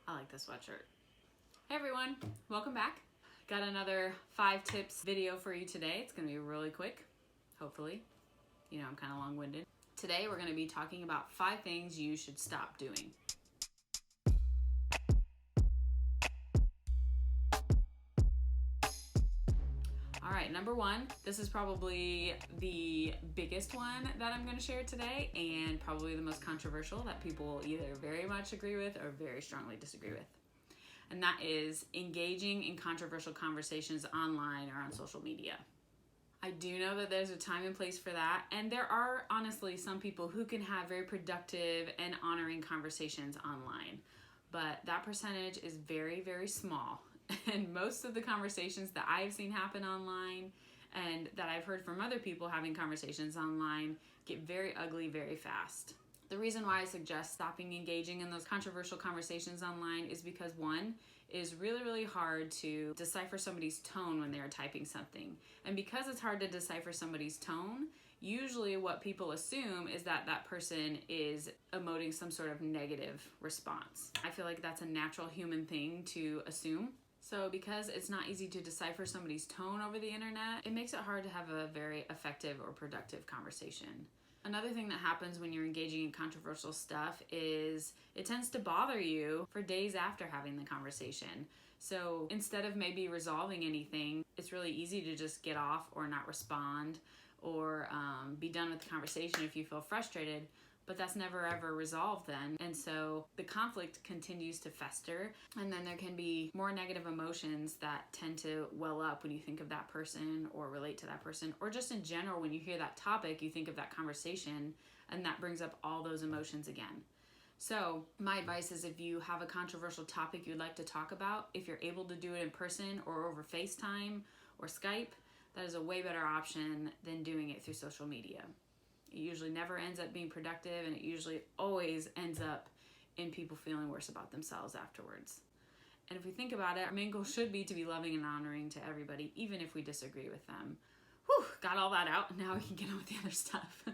I like this sweatshirt. Hey everyone, welcome back. Got another 5 tips video for you today. It's gonna be really quick, hopefully. You know, I'm kind of long-winded. Today we're gonna be talking about 5 things you should stop doing. All right, number 1, this is probably the biggest one that I'm going to share today and probably the most controversial that people either very much agree with or very strongly disagree with. And that is engaging in controversial conversations online or on social media. I do know that there's a time and place for that, and there are honestly some people who can have very productive and honoring conversations online, but that percentage is very, very small. And most of the conversations that I've seen happen online and that I've heard from other people having conversations online get very ugly very fast. The reason why I suggest stopping engaging in those controversial conversations online is because one, it is really, really hard to decipher somebody's tone when they're typing something. And because it's hard to decipher somebody's tone, usually what people assume is that that person is emoting some sort of negative response. I feel like that's a natural human thing to assume. So because it's not easy to decipher somebody's tone over the internet, it makes it hard to have a very effective or productive conversation. Another thing that happens when you're engaging in controversial stuff is it tends to bother you for days after having the conversation. So instead of maybe resolving anything, it's really easy to just get off or not respond or be done with the conversation if you feel frustrated. But that's never ever resolved then. And so the conflict continues to fester, and then there can be more negative emotions that tend to well up when you think of that person or relate to that person, or just in general, when you hear that topic, you think of that conversation, and that brings up all those emotions again. So my advice is if you have a controversial topic you'd like to talk about, if you're able to do it in person or over FaceTime or Skype, that is a way better option than doing it through social media. It usually never ends up being productive, and it usually always ends up in people feeling worse about themselves afterwards. And if we think about it, our main goal should be to be loving and honoring to everybody, even if we disagree with them. Whew, got all that out. Now we can get on with the other stuff.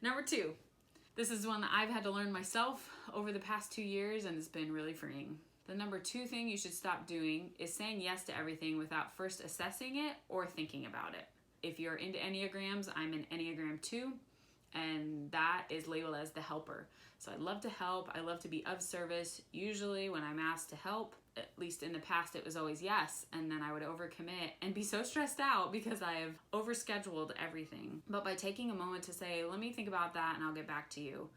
Number 2. This is one that I've had to learn myself over the past 2 years, and it's been really freeing. The number 2 thing you should stop doing is saying yes to everything without first assessing it or thinking about it. If you're into Enneagrams, I'm an Enneagram 2. And that is labeled as the helper. So I love to help. I love to be of service. Usually when I'm asked to help, at least in the past, it was always yes. And then I would overcommit and be so stressed out because I have overscheduled everything. But by taking a moment to say, let me think about that and I'll get back to you,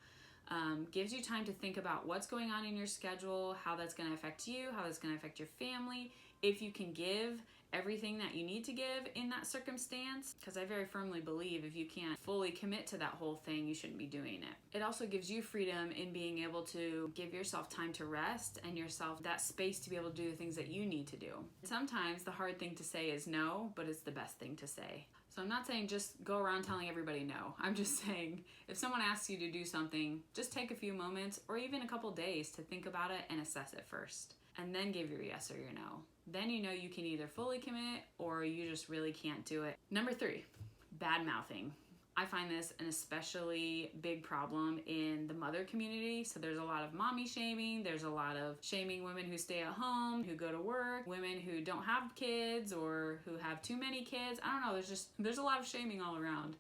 gives you time to think about what's going on in your schedule, how that's going to affect you, how that's going to affect your family, if you can give everything that you need to give in that circumstance, because I very firmly believe if you can't fully commit to that whole thing, you shouldn't be doing it. It also gives you freedom in being able to give yourself time to rest and yourself that space to be able to do the things that you need to do. Sometimes the hard thing to say is no, but it's the best thing to say. So I'm not saying just go around telling everybody no. I'm just saying if someone asks you to do something, just take a few moments or even a couple days to think about it and assess it first, and then give your yes or your no. Then you know you can either fully commit or you just really can't do it. Number 3, bad mouthing. I find this an especially big problem in the mother community. So there's a lot of mommy shaming. There's a lot of shaming women who stay at home, who go to work, women who don't have kids or who have too many kids. I don't know, there's a lot of shaming all around.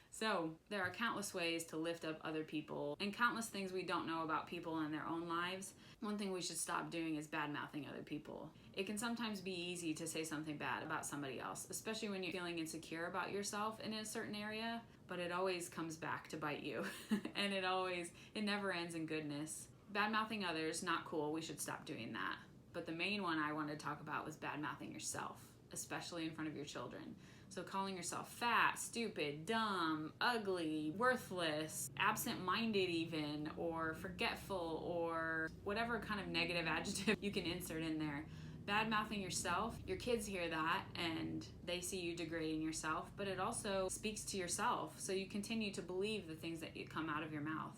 So there are countless ways to lift up other people and countless things we don't know about people in their own lives. One thing we should stop doing is bad-mouthing other people. It can sometimes be easy to say something bad about somebody else, especially when you're feeling insecure about yourself in a certain area, but it always comes back to bite you. And it never ends in goodness. Bad-mouthing others, not cool. We should stop doing that. But the main one I wanted to talk about was bad-mouthing yourself, especially in front of your children. So calling yourself fat, stupid, dumb, ugly, worthless, absent-minded even, or forgetful, or whatever kind of negative adjective you can insert in there. Bad-mouthing yourself, your kids hear that and they see you degrading yourself, but it also speaks to yourself. So you continue to believe the things that come out of your mouth.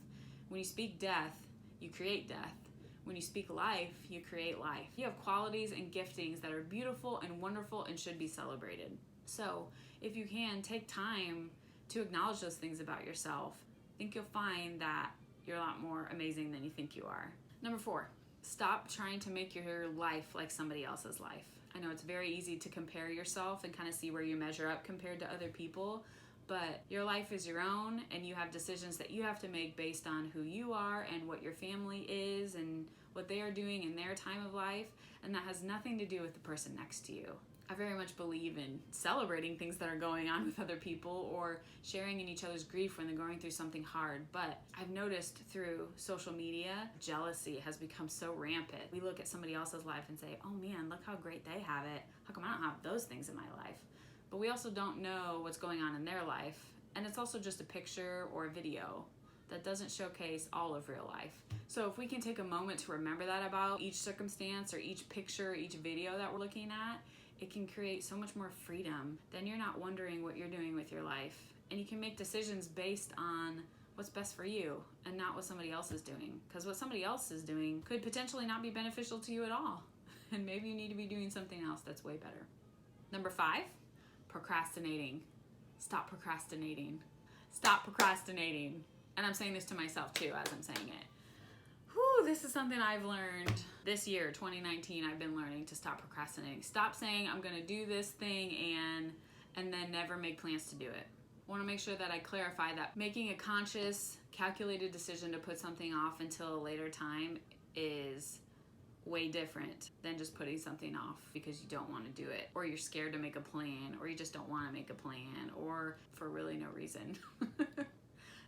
When you speak death, you create death. When you speak life, you create life. You have qualities and giftings that are beautiful and wonderful and should be celebrated. So if you can, take time to acknowledge those things about yourself. I think you'll find that you're a lot more amazing than you think you are. Number 4, Stop trying to make your life like somebody else's life. I know it's very easy to compare yourself and kind of see where you measure up compared to other people, but your life is your own, and you have decisions that you have to make based on who you are and what your family is and what they are doing in their time of life, and that has nothing to do with the person next to you. I very much believe in celebrating things that are going on with other people or sharing in each other's grief when they're going through something hard. But I've noticed through social media, jealousy has become so rampant. We look at somebody else's life and say, oh man, look how great they have it. How come I don't have those things in my life? But we also don't know what's going on in their life. And it's also just a picture or a video that doesn't showcase all of real life. So if we can take a moment to remember that about each circumstance or each picture, each video that we're looking at, it can create so much more freedom. Then you're not wondering what you're doing with your life. And you can make decisions based on what's best for you and not what somebody else is doing. Because what somebody else is doing could potentially not be beneficial to you at all. And maybe you need to be doing something else that's way better. Number 5, procrastinating. Stop procrastinating. Stop procrastinating. And I'm saying this to myself too as I'm saying it. Whew, this is something I've learned this year, 2019. I've been learning to stop procrastinating. Stop saying I'm gonna do this thing and then never make plans to do it. I wanna make sure that I clarify that making a conscious, calculated decision to put something off until a later time is way different than just putting something off because you don't want to do it, or you're scared to make a plan, or you just don't want to make a plan, or for really no reason.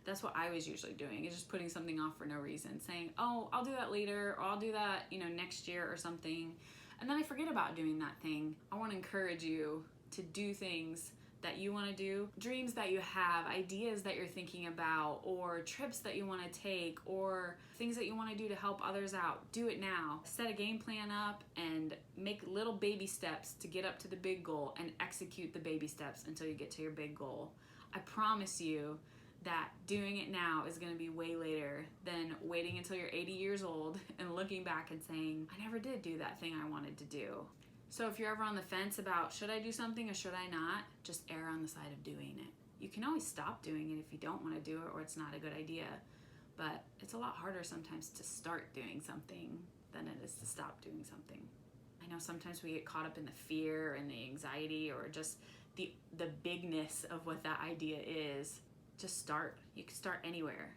That's what I was usually doing, is just putting something off for no reason, saying, oh, I'll do that later, or I'll do that, next year or something. And then I forget about doing that thing. I want to encourage you to do things that you want to do, dreams that you have, ideas that you're thinking about, or trips that you want to take, or things that you want to do to help others out. Do it now. Set a game plan up and make little baby steps to get up to the big goal and execute the baby steps until you get to your big goal. I promise you that doing it now is going to be way later than waiting until you're 80 years old and looking back and saying, I never did do that thing I wanted to do. So if you're ever on the fence about should I do something or should I not, just err on the side of doing it. You can always stop doing it if you don't want to do it or it's not a good idea. But it's a lot harder sometimes to start doing something than it is to stop doing something. I know sometimes we get caught up in the fear and the anxiety or just the bigness of what that idea is. Just start. You can start anywhere.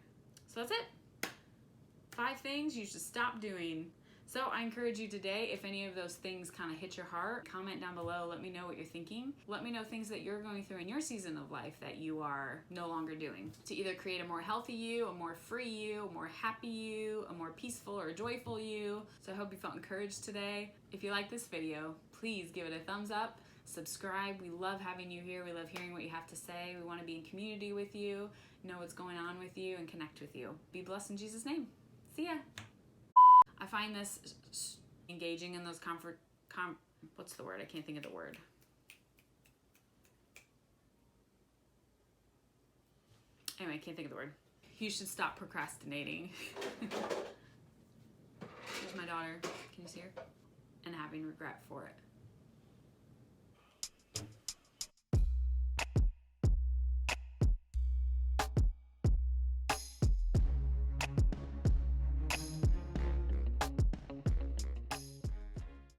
So that's it. 5 things you should stop doing. So I encourage you today, if any of those things kind of hit your heart, comment down below, let me know what you're thinking. Let me know things that you're going through in your season of life that you are no longer doing to either create a more healthy you, a more free you, a more happy you, a more peaceful or joyful you. So I hope you felt encouraged today. If you like this video, please give it a thumbs up, subscribe. We love having you here. We love hearing what you have to say. We want to be in community with you, know what's going on with you, and connect with you. Be blessed in Jesus' name. See ya. I find this engaging in those what's the word? I can't think of the word. Anyway, I can't think of the word. You should stop procrastinating. Here's my daughter. Can you see her? And having regret for it.